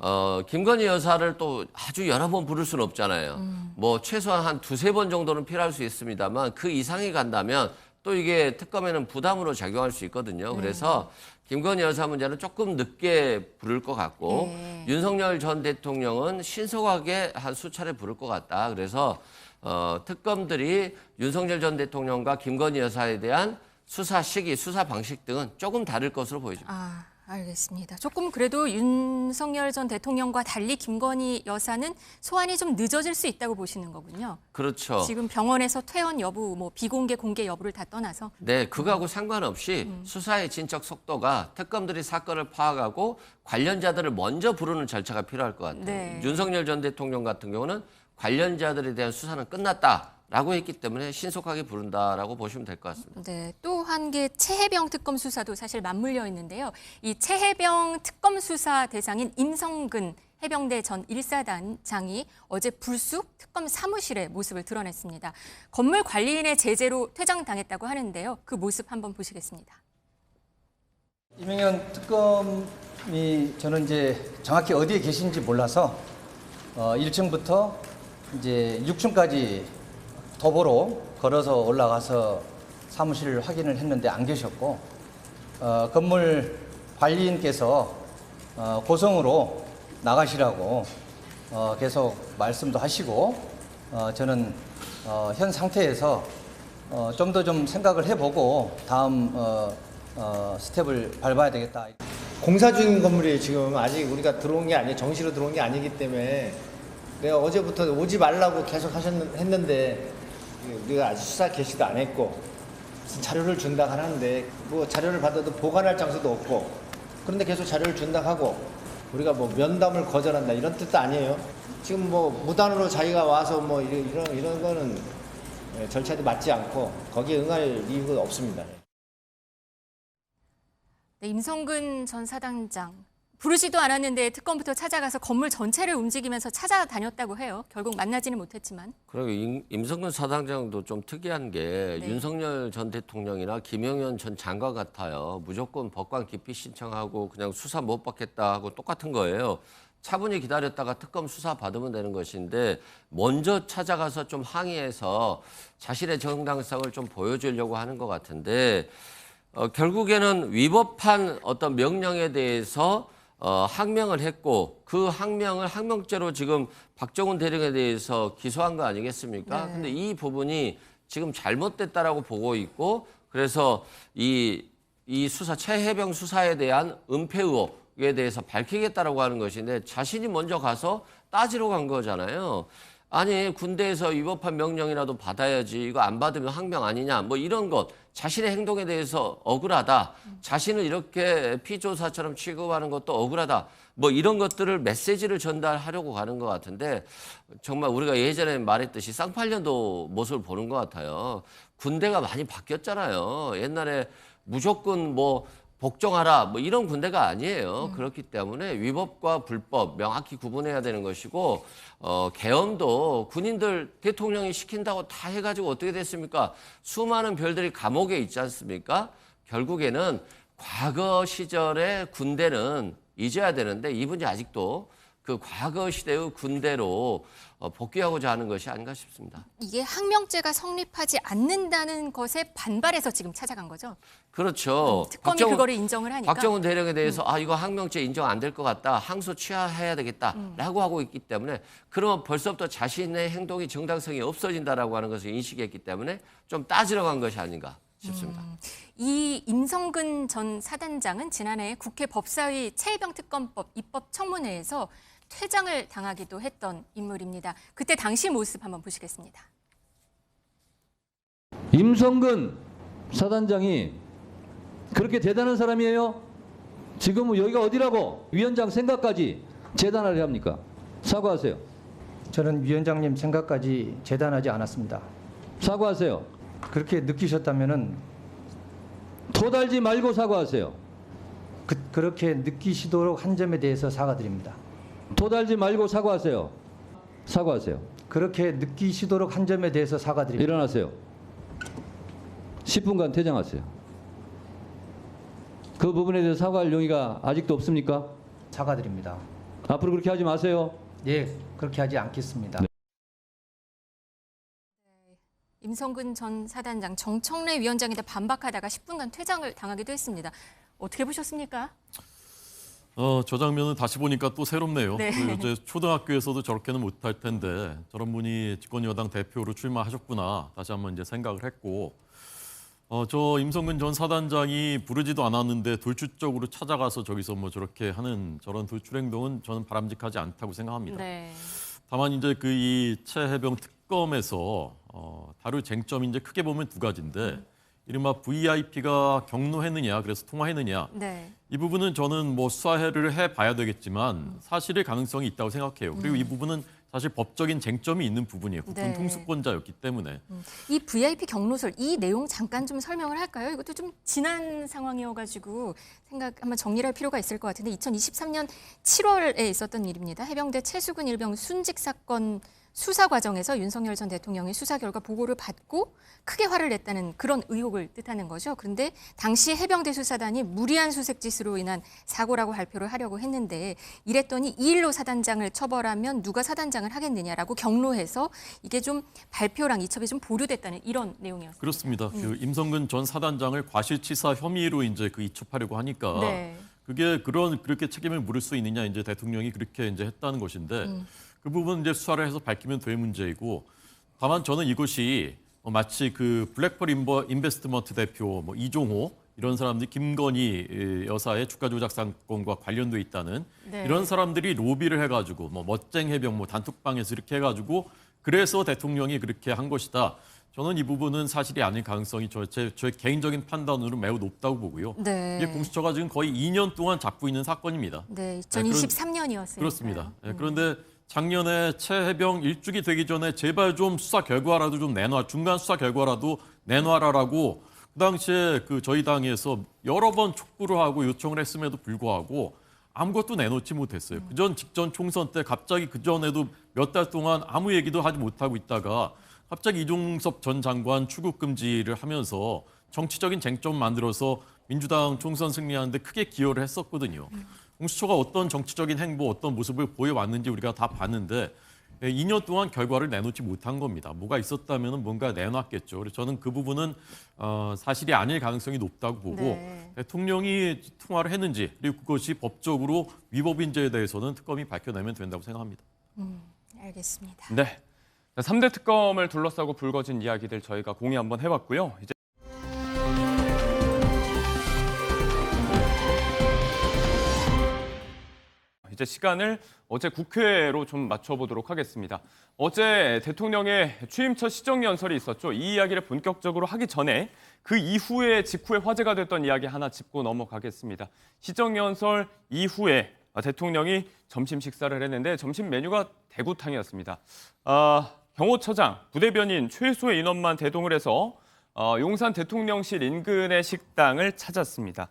김건희 여사를 또 아주 여러 번 부를 수는 없잖아요. 뭐 최소한 한 두세 번 정도는 필요할 수 있습니다만 그 이상이 간다면 또 이게 특검에는 부담으로 작용할 수 있거든요. 그래서 김건희 여사 문제는 조금 늦게 부를 것 같고 윤석열 전 대통령은 신속하게 한 수차례 부를 것 같다. 그래서 특검들이 윤석열 전 대통령과 김건희 여사에 대한 수사 시기, 수사 방식 등은 조금 다를 것으로 보여집니다. 아, 알겠습니다. 조금 그래도 윤석열 전 대통령과 달리 김건희 여사는 소환이 좀 늦어질 수 있다고 보시는 거군요. 그렇죠. 지금 병원에서 퇴원 여부, 뭐 비공개, 공개 여부를 다 떠나서. 네, 그거하고 상관없이 수사의 진척 속도가 특검들이 사건을 파악하고 관련자들을 먼저 부르는 절차가 필요할 것 같아요. 네. 윤석열 전 대통령 같은 경우는 관련자들에 대한 수사는 끝났다라고 했기 때문에 신속하게 부른다라고 보시면 될 것 같습니다. 네, 또 한 게 최혜병 특검 수사도 사실 맞물려 있는데요. 이 최혜병 특검 수사 대상인 임성근 해병대 전 1사단장이 어제 불쑥 특검 사무실의 모습을 드러냈습니다. 건물 관리인의 제재로 퇴장당했다고 하는데요. 그 모습 한번 보시겠습니다. 이명현 특검이 저는 이제 정확히 어디에 계신지 몰라서 1층부터 이제 6층까지 도보로 걸어서 올라가서 사무실을 확인을 했는데 안 계셨고 건물 관리인께서 고성으로 나가시라고 계속 말씀도 하시고 저는 현 상태에서 좀 더 좀 생각을 해보고 다음 스텝을 밟아야 되겠다. 공사 중인 건물이 지금 아직 우리가 들어온 게 아니에요. 정시로 들어온 게 아니기 때문에 내가 어제부터 오지 말라고 계속 했는데 우리가 아직 수사 개시도 안 했고 무슨 자료를 준다 하는데 뭐 자료를 받아도 보관할 장소도 없고 그런데 계속 자료를 준다 하고 우리가 뭐 면담을 거절한다 이런 뜻도 아니에요. 지금 뭐 무단으로 자기가 와서 뭐 이런 거는 절차도 맞지 않고 거기에 응할 이유가 없습니다. 네, 임성근 전 사단장. 부르지도 않았는데 특검부터 찾아가서 건물 전체를 움직이면서 찾아다녔다고 해요. 결국 만나지는 못했지만. 그리고 임성근 사단장도 좀 특이한 게 네. 윤석열 전 대통령이나 김영현 전 장관 같아요. 무조건 법관 기피 신청하고 그냥 수사 못 받겠다 하고 똑같은 거예요. 차분히 기다렸다가 특검 수사 받으면 되는 것인데 먼저 찾아가서 좀 항의해서 자신의 정당성을 좀 보여주려고 하는 것 같은데 결국에는 위법한 어떤 명령에 대해서 항명을 했고 그 항명을 항명죄로 지금 박정훈 대령에 대해서 기소한 거 아니겠습니까? 네. 근데 이 부분이 지금 잘못됐다라고 보고 있고 그래서 이 수사 최혜병 수사에 대한 은폐 의혹에 대해서 밝히겠다라고 하는 것인데 자신이 먼저 가서 따지러 간 거잖아요. 아니 군대에서 위법한 명령이라도 받아야지 이거 안 받으면 항명 아니냐 뭐 이런 것 자신의 행동에 대해서 억울하다 자신을 이렇게 피조사처럼 취급하는 것도 억울하다 뭐 이런 것들을 메시지를 전달하려고 가는 것 같은데 정말 우리가 예전에 말했듯이 쌍팔년도 모습을 보는 것 같아요. 군대가 많이 바뀌었잖아요. 옛날에 무조건 뭐 복종하라 뭐 이런 군대가 아니에요. 그렇기 때문에 위법과 불법 명확히 구분해야 되는 것이고 계엄도 군인들 대통령이 시킨다고 다 해가지고 어떻게 됐습니까? 수많은 별들이 감옥에 있지 않습니까? 결국에는 과거 시절의 군대는 잊어야 되는데 이분이 아직도 그 과거 시대의 군대로 복귀하고자 하는 것이 아닌가 싶습니다. 이게 항명죄가 성립하지 않는다는 것에 반발해서 지금 찾아간 거죠? 그렇죠. 특검이 그거를 인정을 하니까. 박정훈 대령에 대해서 이거 항명죄 인정 안 될 것 같다. 항소 취하해야 되겠다라고 하고 있기 때문에 그러면 벌써부터 자신의 행동이 정당성이 없어진다라고 하는 것을 인식했기 때문에 좀 따지러 간 것이 아닌가 싶습니다. 이 임성근 전 사단장은 지난해 국회 법사위 최혜병 특검법 입법 청문회에서 퇴장을 당하기도 했던 인물입니다. 그때 당시 모습 한번 보시겠습니다. 임성근 사단장이 그렇게 대단한 사람이에요? 지금 여기가 어디라고 위원장 생각까지 재단하려 합니까? 사과하세요. 저는 위원장님 생각까지 재단하지 않았습니다. 사과하세요. 그렇게 느끼셨다면은 토달지 말고 사과하세요. 그렇게 느끼시도록 한 점에 대해서 사과드립니다. 토달지 말고 사과하세요. 사과하세요. 그렇게 느끼시도록 한 점에 대해서 사과드립니다. 일어나세요. 10분간 퇴장하세요. 그 부분에 대해서 사과할 용의가 아직도 없습니까? 사과드립니다. 앞으로 그렇게 하지 마세요. 예, 그렇게 하지 않겠습니다. 임성근 전 사단장 정청래 위원장에 대해 반박하다가 10분간 퇴장을 당하기도 했습니다. 어떻게 보셨습니까? 저 장면은 다시 보니까 또 새롭네요. 네. 그 이제 초등학교에서도 저렇게는 못할 텐데 저런 분이 집권여당 대표로 출마하셨구나 다시 한번 이제 생각을 했고, 저 임성근 전 사단장이 부르지도 않았는데 돌출적으로 찾아가서 저기서 뭐 저렇게 하는 저런 돌출 행동은 저는 바람직하지 않다고 생각합니다. 네. 다만 이제 그 이 최해병 특검에서 다룰 쟁점이 이제 크게 보면 두 가지인데, 이른바 VIP가 경로했느냐, 그래서 통화했느냐. 네. 이 부분은 저는 뭐 수사를 해봐야 되겠지만 사실의 가능성이 있다고 생각해요. 그리고 이 부분은 사실 법적인 쟁점이 있는 부분이에요. 국군 네. 통수권자였기 때문에. 이 VIP 경로설 이 내용 잠깐 좀 설명을 할까요? 이것도 좀 지난 상황이어가지고 한번 정리를 할 필요가 있을 것 같은데 2023년 7월에 있었던 일입니다. 해병대 최수근 일병 순직 사건 수사 과정에서 윤석열 전 대통령이 수사 결과 보고를 받고 크게 화를 냈다는 그런 의혹을 뜻하는 거죠. 그런데 당시 해병대 수사단이 무리한 수색짓으로 인한 사고라고 발표를 하려고 했는데 이랬더니 2.15 사단장을 처벌하면 누가 사단장을 하겠느냐라고 경로해서 이게 좀 발표랑 이첩이 좀 보류됐다는 이런 내용이었습니다. 그렇습니다. 그 임성근 전 사단장을 과실치사 혐의로 이제 그 이첩하려고 하니까 네. 그게 그렇게 책임을 물을 수 있느냐, 이제 대통령이 그렇게 이제 했다는 것인데 그 부분은 이제 수사를 해서 밝히면 될 문제이고, 다만 저는 이것이 마치 그 블랙펄 인베스트먼트 대표 뭐 이종호 이런 사람들이 김건희 여사의 주가 조작 사건과 관련돼 있다는 네. 이런 사람들이 로비를 해가지고 뭐 멋쟁 해병 뭐 단톡방에서 이렇게 해가지고 그래서 대통령이 그렇게 한 것이다. 저는 이 부분은 사실이 아닐 가능성이 저의 개인적인 판단으로 매우 높다고 보고요. 네. 이게 공수처가 지금 거의 2년 동안 잡고 있는 사건입니다. 네, 2023년이었어요. 그렇습니다. 그런데 작년에 최해병 일주기 되기 전에 제발 좀 수사 결과라도 좀 내놔, 중간 수사 결과라도 내놔라라고 그 당시에 그 저희 당에서 여러 번 촉구를 하고 요청을 했음에도 불구하고 아무것도 내놓지 못했어요. 그전 직전 총선 때 갑자기 그전에도 몇 달 동안 아무 얘기도 하지 못하고 있다가 갑자기 이종섭 전 장관 출국 금지를 하면서 정치적인 쟁점 만들어서 민주당 총선 승리하는데 크게 기여를 했었거든요. 공수처가 어떤 정치적인 행보, 어떤 모습을 보여왔는지 우리가 다 봤는데 2년 동안 결과를 내놓지 못한 겁니다. 뭐가 있었다면 뭔가 내놨겠죠. 그래서 저는 그 부분은 사실이 아닐 가능성이 높다고 보고 네. 대통령이 통화를 했는지 그리고 그것이 법적으로 위법인지에 대해서는 특검이 밝혀내면 된다고 생각합니다. 알겠습니다. 네. 3대 특검을 둘러싸고 불거진 이야기들 저희가 공유 한번 해봤고요. 이제 시간을 어제 국회로 좀 맞춰보도록 하겠습니다. 어제 대통령의 취임 첫 시정연설이 있었죠. 이 이야기를 본격적으로 하기 전에 그 이후에 직후에 화제가 됐던 이야기 하나 짚고 넘어가겠습니다. 시정연설 이후에 대통령이 점심 식사를 했는데 점심 메뉴가 대구탕이었습니다. 경호처장, 부대변인 최소의 인원만 대동을 해서 용산 대통령실 인근의 식당을 찾았습니다.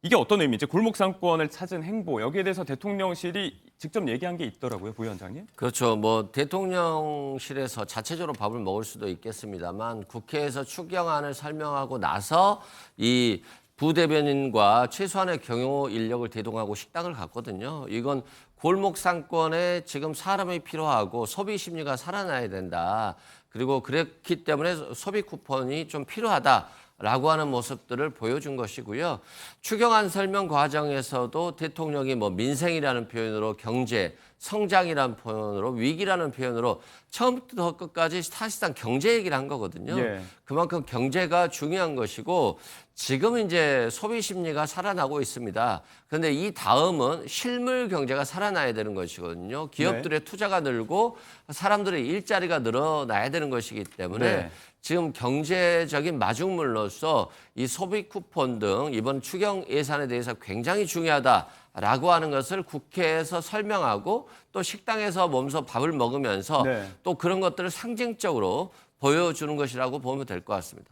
이게 어떤 의미인지 골목 상권을 찾은 행보, 여기에 대해서 대통령실이 직접 얘기한 게 있더라고요, 부위원장님. 그렇죠. 뭐 대통령실에서 자체적으로 밥을 먹을 수도 있겠습니다만 국회에서 추경안을 설명하고 나서 이 부대변인과 최소한의 경호 인력을 대동하고 식당을 갔거든요. 이건 골목 상권에 지금 사람이 필요하고 소비 심리가 살아나야 된다. 그리고 그렇기 때문에 소비 쿠폰이 좀 필요하다라고 하는 모습들을 보여준 것이고요. 추경안 설명 과정에서도 대통령이 뭐 민생이라는 표현으로 경제, 성장이라는 표현으로 위기라는 표현으로 처음부터 끝까지 사실상 경제 얘기를 한 거거든요. 예. 그만큼 경제가 중요한 것이고 지금 이제 소비 심리가 살아나고 있습니다. 그런데 이 다음은 실물 경제가 살아나야 되는 것이거든요. 기업들의 네. 투자가 늘고 사람들의 일자리가 늘어나야 되는 것이기 때문에 네. 지금 경제적인 마중물로서 이 소비 쿠폰 등 이번 추경 예산에 대해서 굉장히 중요하다라고 하는 것을 국회에서 설명하고 또 식당에서 몸소 밥을 먹으면서 네. 또 그런 것들을 상징적으로 보여주는 것이라고 보면 될 것 같습니다.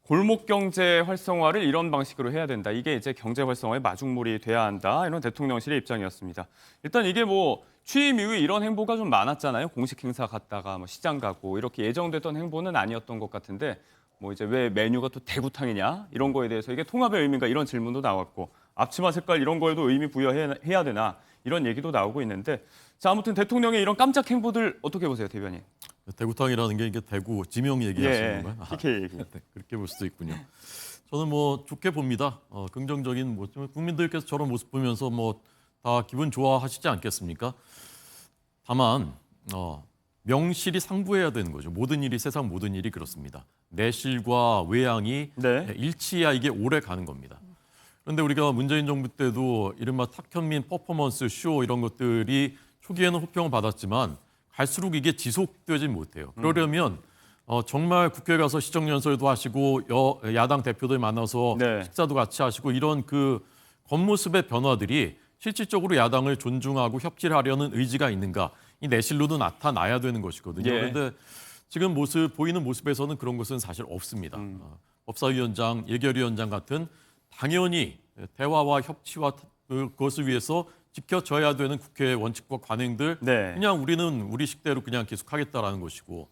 골목 경제 활성화를 이런 방식으로 해야 된다. 이게 이제 경제 활성화의 마중물이 돼야 한다. 이런 대통령실의 입장이었습니다. 일단 이게 뭐 취임 이후에 이런 행보가 좀 많았잖아요. 공식 행사 갔다가 뭐 시장 가고 이렇게 예정됐던 행보는 아니었던 것 같은데 뭐 이제 왜 메뉴가 또 대구탕이냐 이런 거에 대해서 이게 통합의 의미인가 이런 질문도 나왔고 앞치마 색깔 이런 거에도 의미 부여해야 되나 이런 얘기도 나오고 있는데 자 아무튼 대통령의 이런 깜짝 행보들 어떻게 보세요, 대변인? 대구탕이라는 게 이게 대구 지명 얘기하시는 건가요? PK 얘기. 네, 그렇게 볼 수도 있군요. 저는 뭐 좋게 봅니다. 긍정적인 모습. 국민들께서 저런 모습 보면서 뭐 다 기분 좋아하시지 않겠습니까? 다만 명실이 상부해야 되는 거죠. 모든 일이 세상 모든 일이 그렇습니다. 내실과 외양이 일치해야 이게 오래 가는 겁니다. 그런데 우리가 문재인 정부 때도 이른바 탁현민 퍼포먼스 쇼 이런 것들이 초기에는 호평을 받았지만 갈수록 이게 지속되지 못해요. 그러려면 정말 국회에 가서 시정연설도 하시고 야당 대표들 만나서 식사도 같이 하시고 이런 그 겉모습의 변화들이 실질적으로 야당을 존중하고 협치하려는 의지가 있는가 이 내실로도 나타나야 되는 것이거든요. 그런데 지금 보이는 모습에서는 그런 것은 사실 없습니다. 법사위원장, 예결위원장 같은 당연히 대화와 협치와 그것을 위해서 지켜져야 되는 국회의 원칙과 관행들 그냥 우리는 우리 식대로 그냥 계속하겠다라는 것이고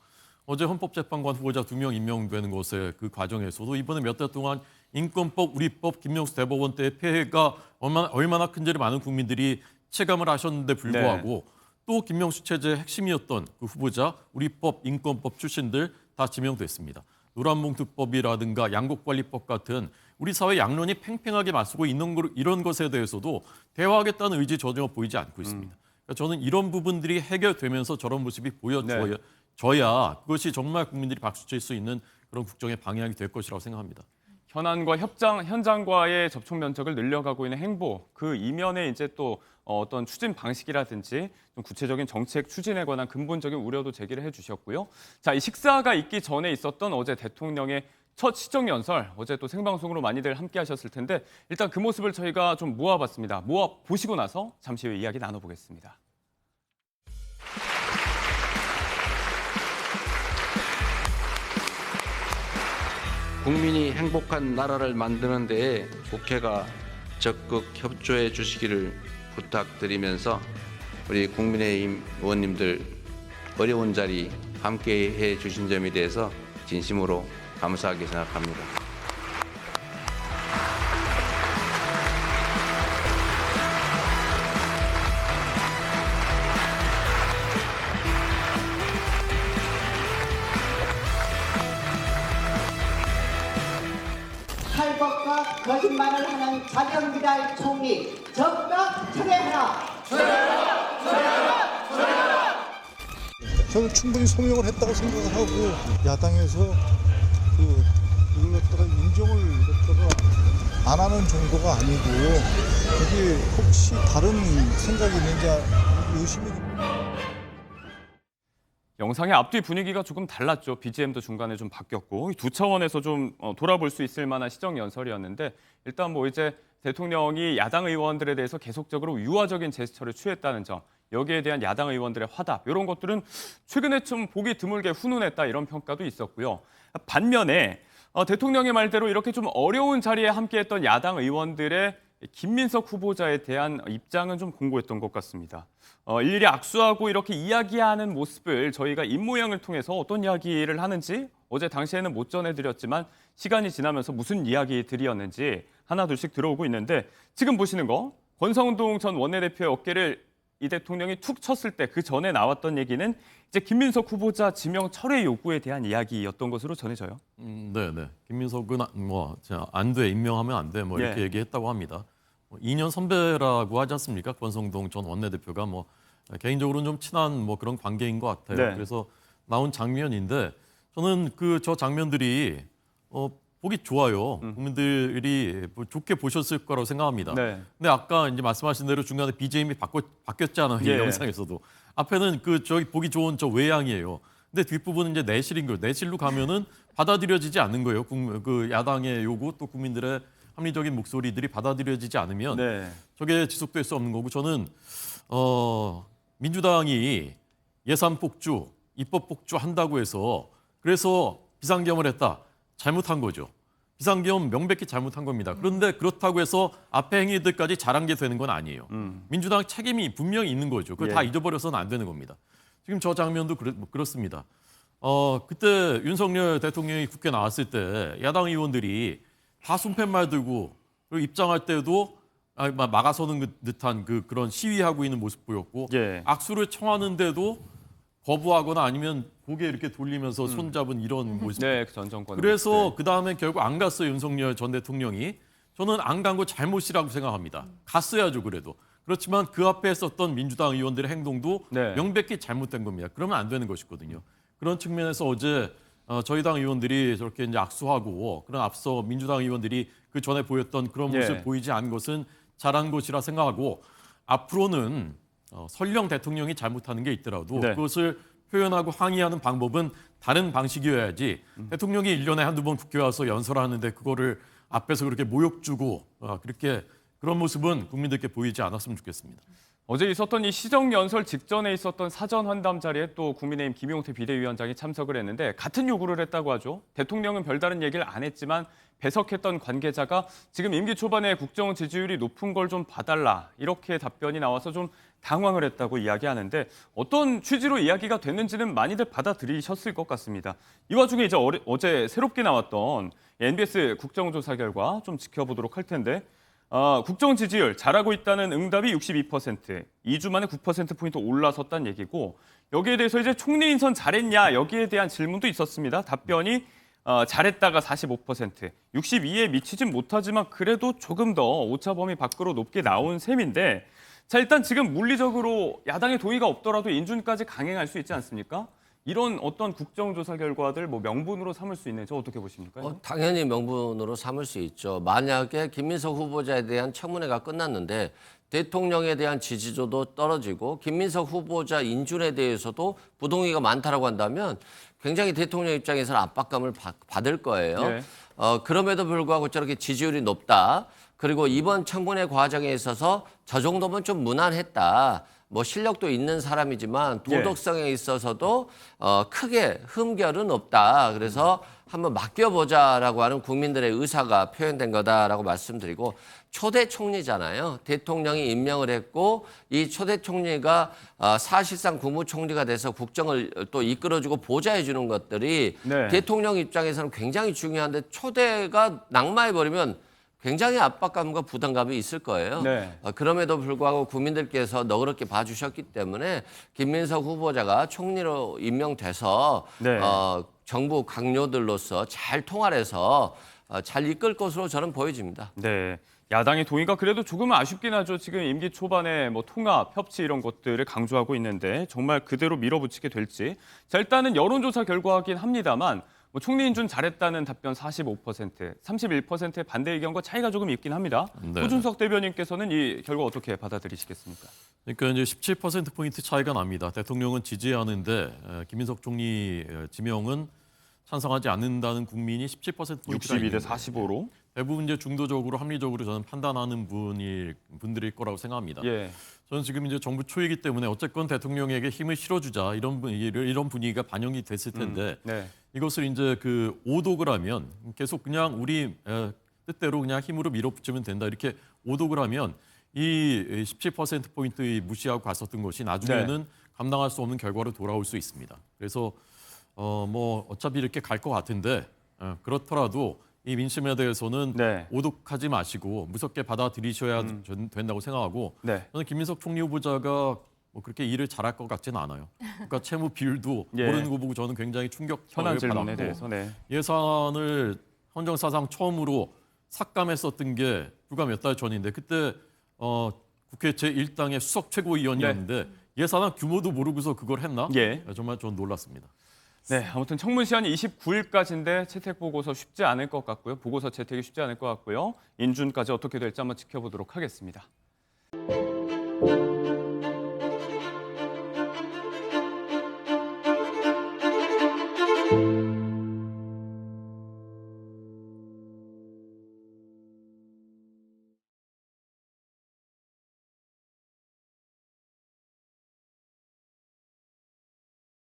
어제 헌법재판관 후보자 2명 임명되는 것의 그 과정에서도 이번에 몇 달 동안 인권법, 우리법, 김명수 대법원 때의 폐해가 얼마나 큰지를 많은 국민들이 체감을 하셨는데 불구하고 또 김명수 체제의 핵심이었던 그 후보자, 우리법, 인권법 출신들 다 지명됐습니다. 노란봉투법이라든가 양곡관리법 같은 우리 사회 양론이 팽팽하게 맞서고 있는 이런 것에 대해서도 대화하겠다는 의지 전혀 보이지 않고 있습니다. 그러니까 저는 이런 부분들이 해결되면서 저런 모습이 보여져야 그것이 정말 국민들이 박수칠 수 있는 그런 국정의 방향이 될 것이라고 생각합니다. 현안과 현장과의 접촉 면적을 늘려가고 있는 행보, 그 이면에 이제 또 어떤 추진 방식이라든지 좀 구체적인 정책 추진에 관한 근본적인 우려도 제기를 해주셨고요. 자, 이 식사가 있기 전에 있었던 어제 대통령의 첫 시정연설, 어제 또 생방송으로 많이들 함께 하셨을 텐데 일단 그 모습을 저희가 좀 모아봤습니다. 모아보시고 나서 잠시 후에 이야기 나눠보겠습니다. 국민이 행복한 나라를 만드는 데에 국회가 적극 협조해 주시기를 부탁드리면서 우리 국민의힘 의원님들 어려운 자리 함께해 주신 점에 대해서 진심으로 감사하게 생각합니다. 탈법과 거짓말을 하는 자경비라의 총리 적극 철회하라. 저는 충분히 소명을 했다고 생각을 하고 야당에서 이걸 갖다가 인정을 갖다가 안 하는 정도가 아니고 그게 혹시 다른 생각이 있는지 의심이 영상의 앞뒤 분위기가 조금 달랐죠. BGM도 중간에 좀 바뀌었고 두 차원에서 좀 돌아볼 수 있을 만한 시정연설이었는데 일단 뭐 이제 대통령이 야당 의원들에 대해서 계속적으로 유화적인 제스처를 취했다는 점 여기에 대한 야당 의원들의 화답 이런 것들은 최근에 좀 보기 드물게 훈훈했다 이런 평가도 있었고요. 반면에 대통령의 말대로 이렇게 좀 어려운 자리에 함께했던 야당 의원들의 김민석 후보자에 대한 입장은 좀 공고했던 것 같습니다. 일일이 악수하고 이렇게 이야기하는 모습을 저희가 입모양을 통해서 어떤 이야기를 하는지 어제 당시에는 못 전해드렸지만 시간이 지나면서 무슨 이야기들이었는지 하나둘씩 들어오고 있는데 지금 보시는 거 권성동 전 원내대표의 어깨를 이 대통령이 툭 쳤을 때 그 전에 나왔던 얘기는 이제 김민석 후보자 지명 철회 요구에 대한 이야기였던 것으로 전해져요. 네네. 김민석은 안 돼, 임명하면 안 돼, 뭐 이렇게 얘기했다고 합니다. 2년 선배라고 하지 않습니까? 권성동 전 원내대표가 뭐 개인적으로는 좀 친한 뭐 그런 관계인 것 같아요. 그래서 나온 장면인데 저는 저 장면들이 보기 좋아요. 국민들이 좋게 보셨을 거라고 생각합니다. 근데 아까 이제 말씀하신 대로 중간에 BGM이 바뀌었잖아요. 이 영상에서도. 앞에는 저기 보기 좋은 저 외양이에요. 근데 뒷부분은 이제 내실인 거예요. 내실로 가면은 받아들여지지 않는 거예요. 그 야당의 요구 또 국민들의 합리적인 목소리들이 받아들여지지 않으면 저게 지속될 수 없는 거고 저는 민주당이 예산 폭주, 입법 폭주 한다고 해서 그래서 비상계엄을 했다. 잘못한 거죠. 비상계엄 명백히 잘못한 겁니다. 그런데 그렇다고 해서 앞에 행위들까지 잘한 게 되는 건 아니에요. 민주당 책임이 분명히 있는 거죠. 그걸 다 잊어버려서는 안 되는 겁니다. 지금 저 장면도 그렇습니다. 그때 윤석열 대통령이 국회 나왔을 때 야당 의원들이 다 손팻말 들고 그리고 입장할 때도 막아서는 듯한 그런 시위하고 있는 모습 보였고 악수를 청하는데도 거부하거나 아니면 고개 이렇게 돌리면서 손잡은 이런 모습. 네, 전 정권. 그래서 그 다음에 결국 안 갔어요. 윤석열 전 대통령이. 저는 안 간 거 잘못이라고 생각합니다. 갔어야죠 그래도. 그렇지만 그 앞에 했었던 민주당 의원들의 행동도 명백히 잘못된 겁니다. 그러면 안 되는 것이거든요. 그런 측면에서 어제 저희 당 의원들이 저렇게 이제 악수하고 그런 앞서 민주당 의원들이 그 전에 보였던 그런 모습을 보이지 않은 것은 잘한 것이라 생각하고 앞으로는 설령 대통령이 잘못하는 게 있더라도 그것을 표현하고 항의하는 방법은 다른 방식이어야지 대통령이 1년에 한두 번 국회 와서 연설하는데 그거를 앞에서 그렇게 모욕 주고 그렇게 그런 모습은 국민들께 보이지 않았으면 좋겠습니다. 어제 있었던 이 시정연설 직전에 있었던 사전 환담 자리에 또 국민의힘 김용태 비대위원장이 참석을 했는데 같은 요구를 했다고 하죠. 대통령은 별다른 얘기를 안 했지만 배석했던 관계자가 지금 임기 초반에 국정 지지율이 높은 걸 좀 봐달라 이렇게 답변이 나와서 좀 당황을 했다고 이야기하는데 어떤 취지로 이야기가 됐는지는 많이들 받아들이셨을 것 같습니다. 이 와중에 이제 어제 새롭게 나왔던 NBS 국정조사 결과 좀 지켜보도록 할 텐데 국정 지지율 잘하고 있다는 응답이 62%, 2주 만에 9%포인트 올라섰다는 얘기고 여기에 대해서 이제 총리 인선 잘했냐 여기에 대한 질문도 있었습니다. 답변이 잘했다가 45%, 62에 미치진 못하지만 그래도 조금 더 오차 범위 밖으로 높게 나온 셈인데 자 일단 지금 물리적으로 야당의 동의가 없더라도 인준까지 강행할 수 있지 않습니까? 이런 어떤 국정조사 결과들 명분으로 삼을 수 있는지 어떻게 보십니까? 당연히 명분으로 삼을 수 있죠. 만약에 김민석 후보자에 대한 청문회가 끝났는데 대통령에 대한 지지도도 떨어지고 김민석 후보자 인준에 대해서도 부동의가 많다라고 한다면 굉장히 대통령 입장에서는 압박감을 받을 거예요. 그럼에도 불구하고 저렇게 지지율이 높다. 그리고 이번 청문회 과정에 있어서 저 정도면 좀 무난했다. 실력도 있는 사람이지만 도덕성에 있어서도 크게 흠결은 없다. 그래서 한번 맡겨보자라고 하는 국민들의 의사가 표현된 거다라고 말씀드리고 초대 총리잖아요. 대통령이 임명을 했고 이 초대 총리가 사실상 국무총리가 돼서 국정을 또 이끌어주고 보좌해주는 것들이 대통령 입장에서는 굉장히 중요한데 초대가 낙마해버리면 굉장히 압박감과 부담감이 있을 거예요. 그럼에도 불구하고 국민들께서 너그럽게 봐주셨기 때문에 김민석 후보자가 총리로 임명돼서 정부 강요들로서 잘 통할해서 잘 이끌 것으로 저는 보여집니다. 네. 야당의 동의가 그래도 조금은 아쉽긴 하죠. 지금 임기 초반에 통합, 협치 이런 것들을 강조하고 있는데 정말 그대로 밀어붙이게 될지. 자, 일단은 여론조사 결과긴 합니다만 총리 인준 잘했다는 답변 45%, 31%의 반대 의견과 차이가 조금 있긴 합니다. 호준석 대변인께서는 이 결과 어떻게 받아들이시겠습니까? 그러니까 이제 17%포인트 차이가 납니다. 대통령은 지지하는데 김민석 총리 지명은 찬성하지 않는다는 국민이 17%포인트가 62대 45로. 대부분 이제 중도적으로 합리적으로 저는 판단하는 분들일 거라고 생각합니다. 저는 지금 이제 정부 초이기 때문에 어쨌건 대통령에게 힘을 실어주자 이런 분위기가 반영이 됐을 텐데 이것을 이제 오독을 하면 계속 그냥 우리 뜻대로 그냥 힘으로 밀어붙이면 된다 이렇게 오독을 하면 이 17%포인트 무시하고 갔었던 것이 나중에는 감당할 수 없는 결과로 돌아올 수 있습니다. 그래서 어차피 이렇게 갈 것 같은데 그렇더라도 이 민심에 대해서는 오독하지 마시고 무섭게 받아들이셔야 된다고 생각하고 저는 김민석 총리 후보자가 그렇게 일을 잘할 것 같지는 않아요. 그러니까 채무 비율도 모르는 거 보고 저는 굉장히 충격을 받았고 예산을 헌정사상 처음으로 삭감했었던 게 불과 몇 달 전인데 그때 국회 제1당의 수석 최고위원이었는데 예산안 규모도 모르고서 그걸 했나? 정말 전 놀랐습니다. 네, 아무튼 청문 시한이 29일까지인데 채택 보고서 쉽지 않을 것 같고요. 보고서 채택이 쉽지 않을 것 같고요. 인준까지 어떻게 될지 한번 지켜보도록 하겠습니다.